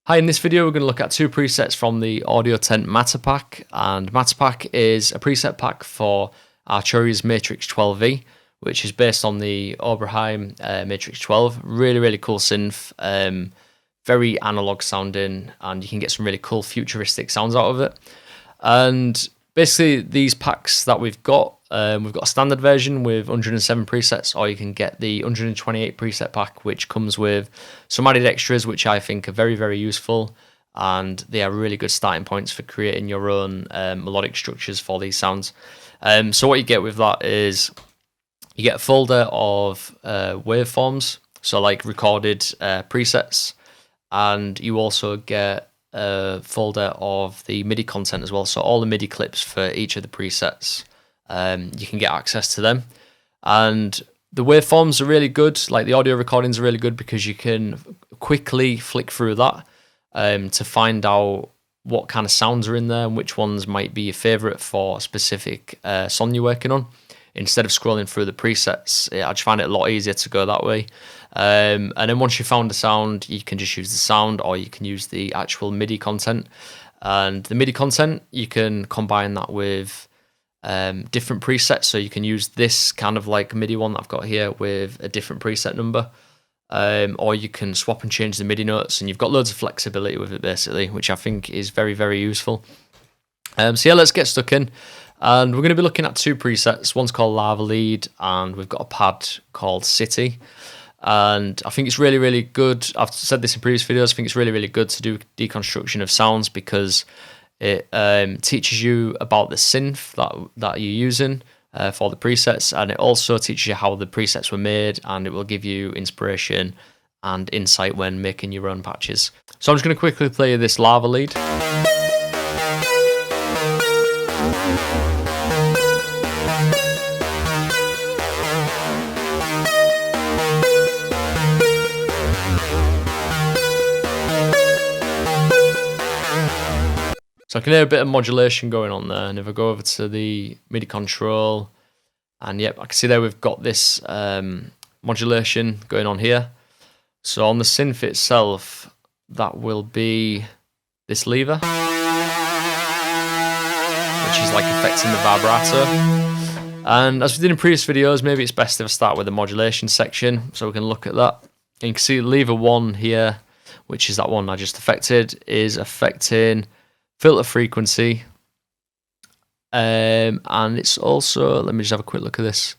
Hi, in this video we're going to look at two presets from the Audiotent Matter Pack, and Matter Pack is a preset pack for Arturia's Matrix-12 V, which is based on the Oberheim Matrix-12. Really cool synth, very analog sounding, and you can get some really cool futuristic sounds out of it. And basically these packs that we've got a standard version with 107 presets, or you can get the 128 preset pack, which comes with some added extras, which I think are very useful, and they are really good starting points for creating your own melodic structures for these sounds. So what you get with that is you get a folder of waveforms, so like recorded presets, and you also get a folder of the MIDI content as well, so all the MIDI clips for each of the presets. You can get access to them, and the waveforms are really good. Like the audio recordings are really good because you can quickly flick through that to find out what kind of sounds are in there and which ones might be your favorite for a specific song you're working on. Instead of scrolling through the presets, I just find it a lot easier to go that way. And then once you've found the sound, you can just use the sound, or you can use the actual MIDI content. And the MIDI content, you can combine that with different presets, so you can use this kind of like MIDI one that I've got here with a different preset number, or you can swap and change the MIDI notes, and you've got loads of flexibility with it basically, which I think is very useful. So yeah, let's get stuck in, and we're going to be looking at two presets. One's called Lava Lead, and we've got a pad called City. And I think it's really good. I've said this in previous videos, I think it's really good to do deconstruction of sounds, because it teaches you about the synth that you're using for the presets, and it also teaches you how the presets were made, and it will give you inspiration and insight when making your own patches. So I'm just going to quickly play this Lava Lead. So I can hear a bit of modulation going on there, and if I go over to the MIDI control, and yep, I can see there we've got this modulation going on here. So on the synth itself, that will be this lever, which is like affecting the vibrato. And as we did in previous videos, maybe it's best if I start with the modulation section, so we can look at that. And you can see lever 1 here, which is that one I just affected, is affecting filter frequency, and it's also, let me just have a quick look at this.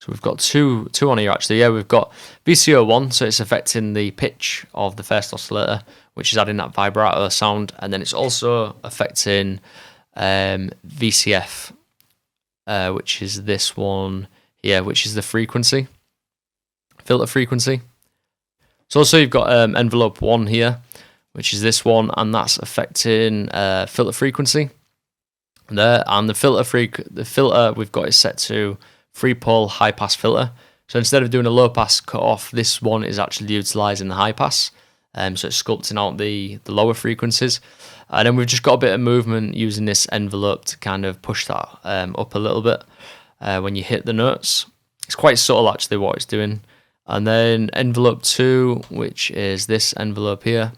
So we've got two on here actually. Yeah, we've got VCO1, so it's affecting the pitch of the first oscillator, which is adding that vibrato sound, and then it's also affecting VCF, which is this one here, which is the frequency, filter frequency. So also you've got envelope 1 here, which is this one, and that's affecting filter frequency there. And the filter we've got is set to 3-pole high pass filter. So instead of doing a low pass cut off, this one is actually utilizing the high pass, so it's sculpting out the lower frequencies. And then we've just got a bit of movement using this envelope to kind of push that up a little bit when you hit the notes. It's quite subtle actually what it's doing. And then envelope 2, which is this envelope here,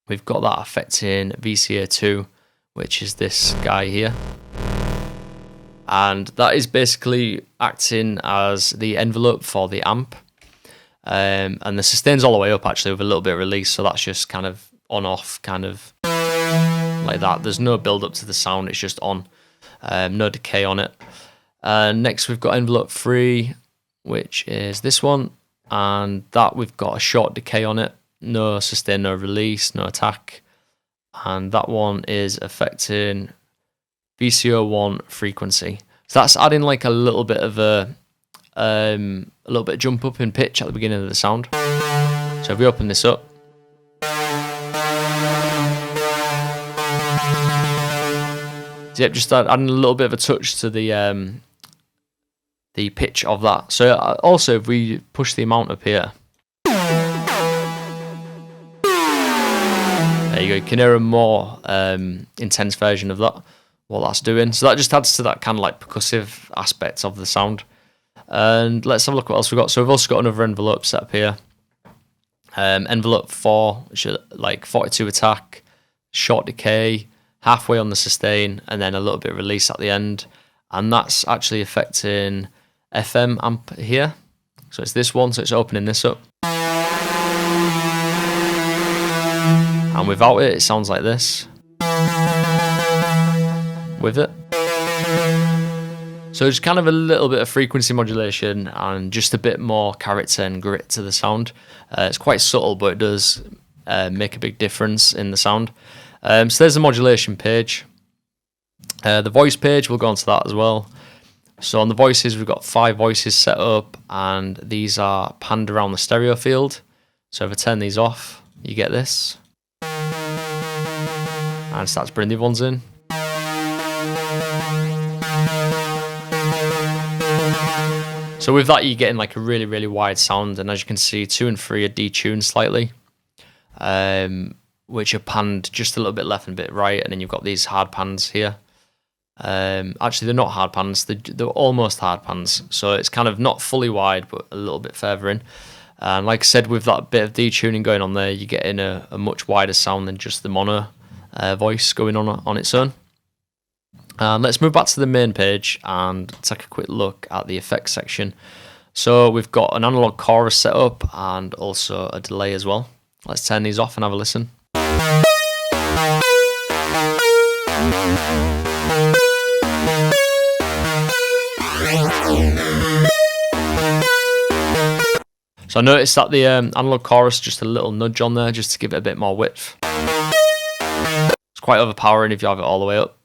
we've got that affecting VCA2, which is this guy here. And that is basically acting as the envelope for the amp. And the sustain's all the way up actually with a little bit of release, so that's just kind of on-off, kind of like that. There's no build-up to the sound, it's just on. No decay on it. Next we've got envelope 3, which is this one. And that we've got a short decay on it. No sustain, no release, no attack, and that one is affecting VCO1 frequency. So that's adding like a little bit of a little bit of jump up in pitch at the beginning of the sound. So if we open this up, so yep, just adding a little bit of a touch to the pitch of that. So also if we push the amount up here, there you go, you can hear a more intense version of that, what that's doing. So that just adds to that kind of like percussive aspect of the sound. And let's have a look what else we've got. So we've also got another envelope set up here, Envelope 4, which is like 42 attack, short decay, halfway on the sustain, and then a little bit of release at the end. And that's actually affecting FM amp here. So it's this one, so it's opening this up. And without it, it sounds like this. With it. So just kind of a little bit of frequency modulation and just a bit more character and grit to the sound. It's quite subtle, but it does make a big difference in the sound. So there's the modulation page. The voice page, we'll go on to that as well. So on the voices, we've got 5 voices set up, and these are panned around the stereo field. So if I turn these off, you get this. And starts bringing the other ones in. So with that, you're getting like a really, really wide sound, and as you can see, 2 and 3 are detuned slightly, which are panned just a little bit left and a bit right, and then you've got these hard pans here. Actually, they're not hard pans, they're almost hard pans, so it's kind of not fully wide, but a little bit further in. And like I said, with that bit of detuning going on there, you're getting a much wider sound than just the mono voice going on its own. Let's move back to the main page and take a quick look at the effects section. So we've got an analog chorus set up and also a delay as well. Let's turn these off and have a listen. So I noticed that the analog chorus, just a little nudge on there just to give it a bit more width. It's quite overpowering if you have it all the way up.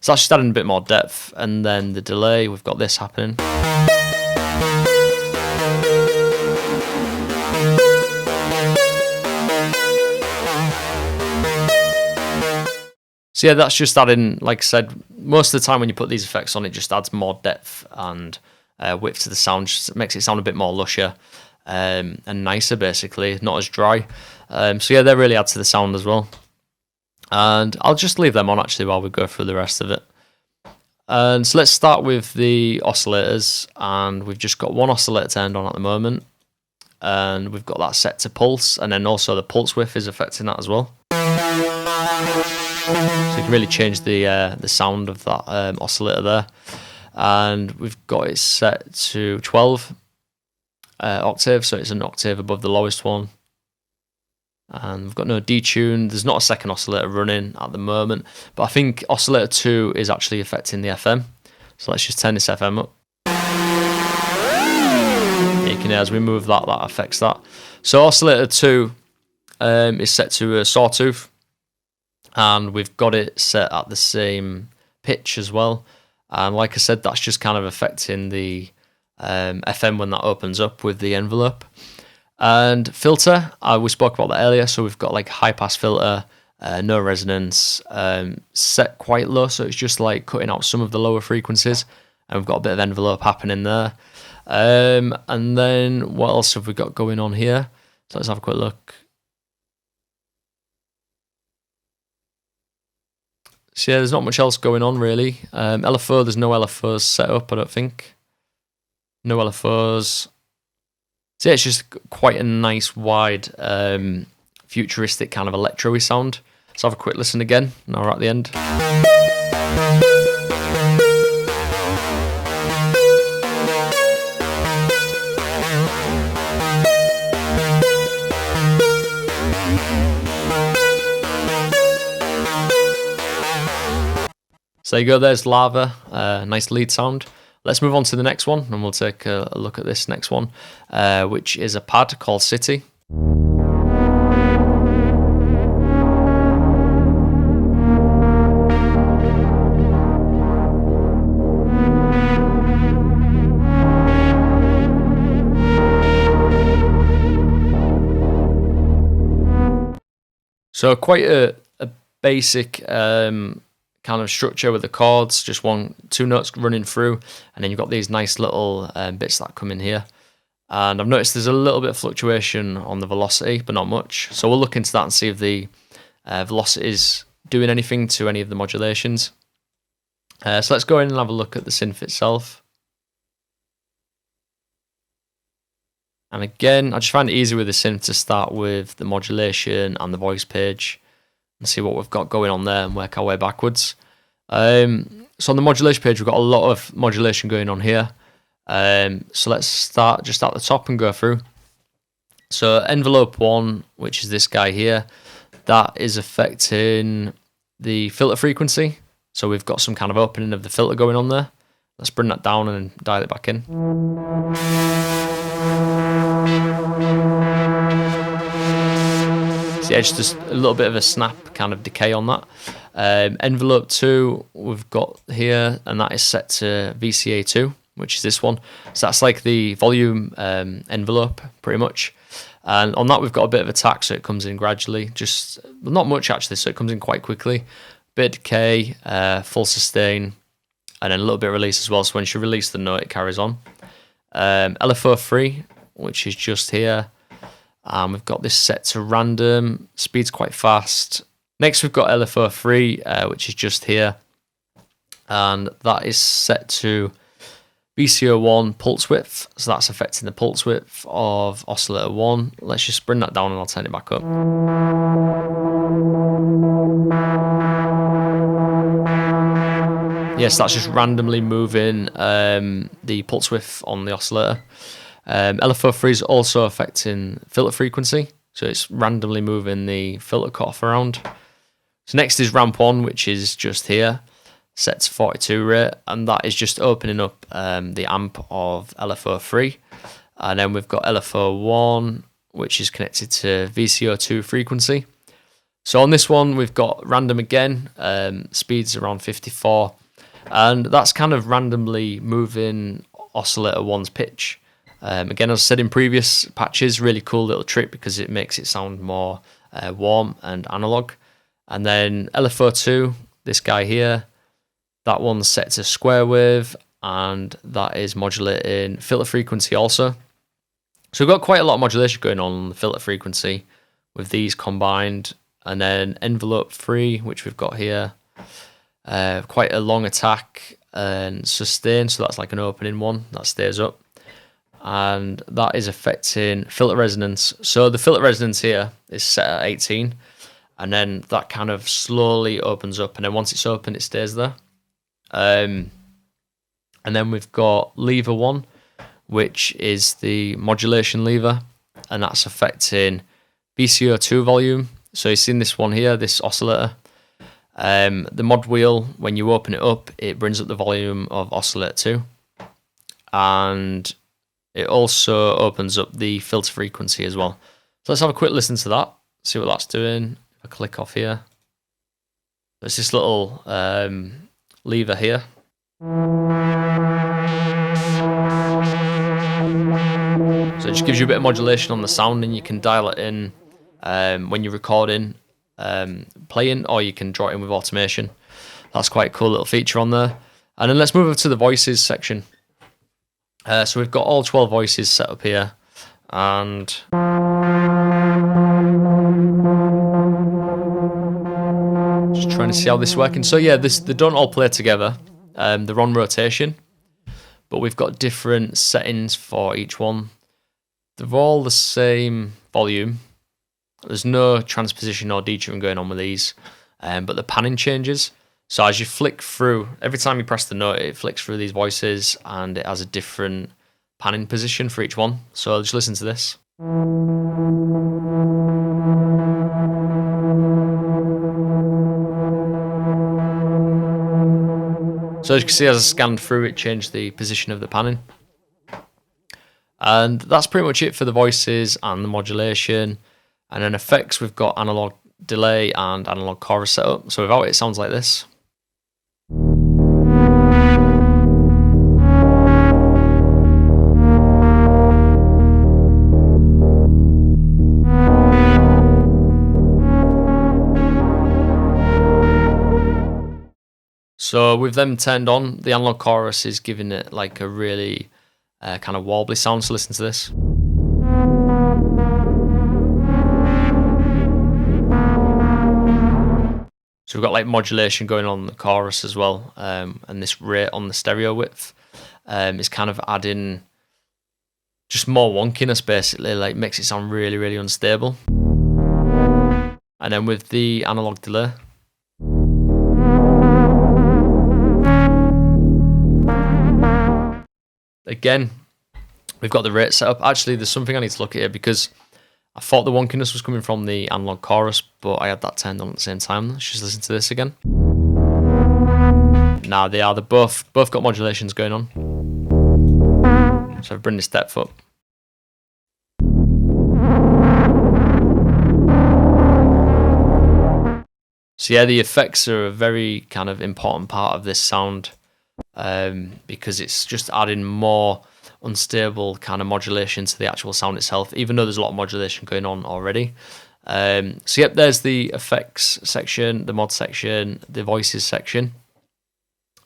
So that's just adding a bit more depth. And then the delay, we've got this happening. So yeah, that's just adding, like I said, most of the time when you put these effects on, it just adds more depth and width to the sound, just makes it sound a bit more lusher and nicer, basically, not as dry. So yeah, they really add to the sound as well. And I'll just leave them on actually while we go through the rest of it. And so let's start with the oscillators, and we've just got one oscillator turned on at the moment, and we've got that set to pulse, and then also the pulse width is affecting that as well. So you can really change the sound of that oscillator there. And we've got it set to 12 octaves, so it's an octave above the lowest one. And we've got no detune. There's not a second oscillator running at the moment, but I think oscillator 2 is actually affecting the FM. So let's just turn this FM up. You can hear as we move that affects that. So oscillator 2 is set to a sawtooth, and we've got it set at the same pitch as well. And like I said, that's just kind of affecting the FM when that opens up with the envelope. And filter, we spoke about that earlier, so we've got like high pass filter, no resonance, set quite low, so it's just like cutting out some of the lower frequencies, and we've got a bit of envelope happening there. And then what else have we got going on here? So let's have a quick look. So yeah, there's not much else going on really. LFO, there's no LFOs set up, I don't think. No LFOs. So yeah, it's just quite a nice, wide, futuristic kind of electro-y sound. Let's have a quick listen again. Now we're at the end. So there you go, there's Lava, nice lead sound. Let's move on to the next one, and we'll take a look at this next one, which is a pad called City. So quite a basic kind of structure with the chords, just 2 notes running through, and then you've got these nice little bits that come in here. And I've noticed there's a little bit of fluctuation on the velocity, but not much. So we'll look into that and see if the velocity is doing anything to any of the modulations. So let's go in and have a look at the synth itself. And again, I just find it easy with the synth to start with the modulation and the voice page and see what we've got going on there and work our way backwards. So on the modulation page, we've got a lot of modulation going on here. So let's start just at the top and go through. So envelope 1, which is this guy here, that is affecting the filter frequency. So we've got some kind of opening of the filter going on there. Let's bring that down and dial it back in. So yeah, just a little bit of a snap kind of decay on that. Envelope 2 we've got here, and that is set to VCA2, which is this one. So that's like the volume envelope, pretty much. And on that we've got a bit of attack, so it comes in gradually. Just not much actually, so it comes in quite quickly. Bit of decay, full sustain, and then a little bit of release as well. So when you release the note, it carries on. LFO3, which is just here. We've got this set to random, speed's quite fast. Next we've got LFO3, which is just here, and that is set to VCO1 pulse width, so that's affecting the pulse width of oscillator 1. Let's just bring that down and I'll turn it back up. Yes, that's just randomly moving the pulse width on the oscillator. LFO3 is also affecting filter frequency, so it's randomly moving the filter cutoff around. So next is ramp 1, which is just here, set to 42 rate, and that is just opening up the amp of LFO3. And then we've got LFO1, which is connected to VCO2 frequency. So on this one, we've got random again, speeds around 54, and that's kind of randomly moving oscillator 1's pitch. Again, as I said in previous patches, really cool little trick because it makes it sound more warm and analog. And then LFO2, this guy here, that one's set to square wave, and that is modulating filter frequency also. So we've got quite a lot of modulation going on the filter frequency with these combined. And then envelope 3, which we've got here, quite a long attack and sustain, so that's like an opening one that stays up. And that is affecting filter resonance. So the filter resonance here is set at 18, and then that kind of slowly opens up, and then once it's open, it stays there. And then we've got lever 1, which is the modulation lever, and that's affecting VCO2 volume. So you've seen this one here, this oscillator. The mod wheel, when you open it up, it brings up the volume of oscillator 2. And it also opens up the filter frequency as well. So let's have a quick listen to that, see what that's doing. If I click off here, there's this little lever here. So it just gives you a bit of modulation on the sound, and you can dial it in when you're recording, playing, or you can draw it in with automation. That's quite a cool little feature on there. And then let's move over to the voices section. So we've got all 12 voices set up here, and just trying to see how this is working. So yeah, they don't all play together. They're on rotation, but we've got different settings for each one. They're all the same volume. There's no transposition or detuning going on with these, but the panning changes. So as you flick through, every time you press the note, it flicks through these voices, and it has a different panning position for each one. So just listen to this. So as you can see, as I scanned through, it changed the position of the panning. And that's pretty much it for the voices and the modulation. And then effects, we've got analog delay and analog chorus setup. So without it, it sounds like this. So with them turned on, the analog chorus is giving it like a really kind of warbly sound. So listen to this. So we've got like modulation going on in the chorus as well, and this rate on the stereo width is kind of adding just more wonkiness basically, like makes it sound really, really unstable. And then with the analog delay, again, we've got the rate set up. Actually, there's something I need to look at here because I thought the wonkiness was coming from the analog chorus, but I had that turned on at the same time. Let's just listen to this again. Now they are, both got modulations going on. So I've bring this depth up. So yeah, the effects are a very kind of important part of this sound, because it's just adding more unstable kind of modulation to the actual sound itself, even though there's a lot of modulation going on already. So yep, there's the effects section, the mod section, the voices section.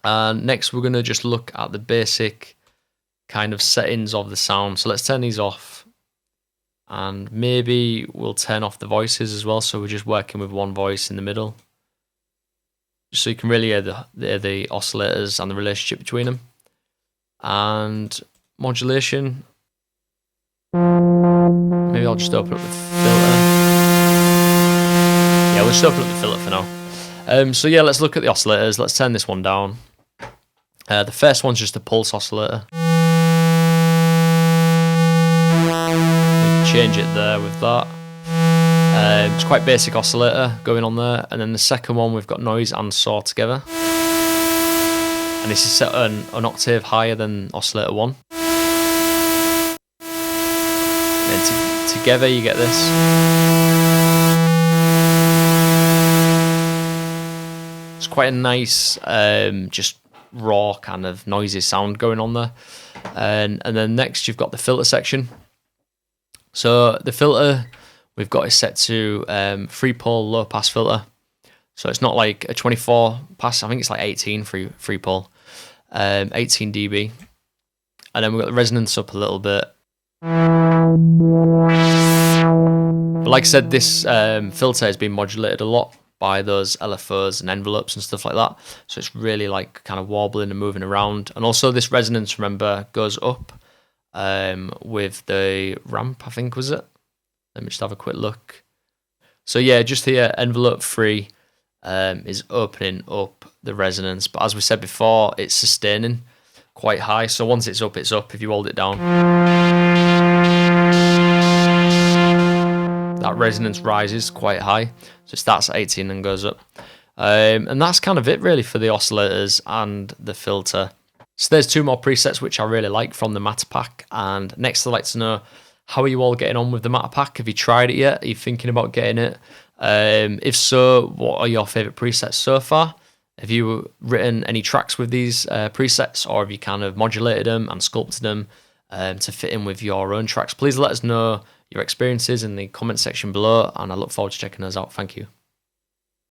And next we're going to just look at the basic kind of settings of the sound. So let's turn these off, and maybe we'll turn off the voices as well, so we're just working with one voice in the middle, just so you can really hear the oscillators and the relationship between them. And modulation, maybe I'll just open up the filter. Yeah, we'll just open up the filter for now. So yeah, let's look at the oscillators. Let's turn this one down. The first one's just a pulse oscillator. We can change it there with that. It's quite basic oscillator going on there. And then the second one, we've got noise and saw together. And this is set an octave higher than oscillator 1. And together you get this. It's quite a nice, just raw kind of noisy sound going on there. And then next you've got the filter section. So the filter we've got is set to 3-pole low pass filter. So it's not like a 24 pass, I think it's like 18 free pole, 18 dB. And then we've got the resonance up a little bit. But like I said, this filter has been modulated a lot by those LFOs and envelopes and stuff like that. So it's really like kind of wobbling and moving around. And also this resonance, remember, goes up with the ramp, I think, was it? Let me just have a quick look. So yeah, just here, envelope 3 is opening up the resonance. But as we said before, it's sustaining quite high. So once it's up, it's up. If you hold it down, that resonance rises quite high. So it starts at 18 and goes up. And that's kind of it really for the oscillators and the filter. So there's 2 more presets which I really like from the Matter Pack. And next I'd like to know, how are you all getting on with the Matter Pack? Have you tried it yet? Are you thinking about getting it? If so, what are your favourite presets so far? Have you written any tracks with these presets, or have you kind of modulated them and sculpted them to fit in with your own tracks? Please let us know your experiences in the comment section below, and I look forward to checking those out. Thank you.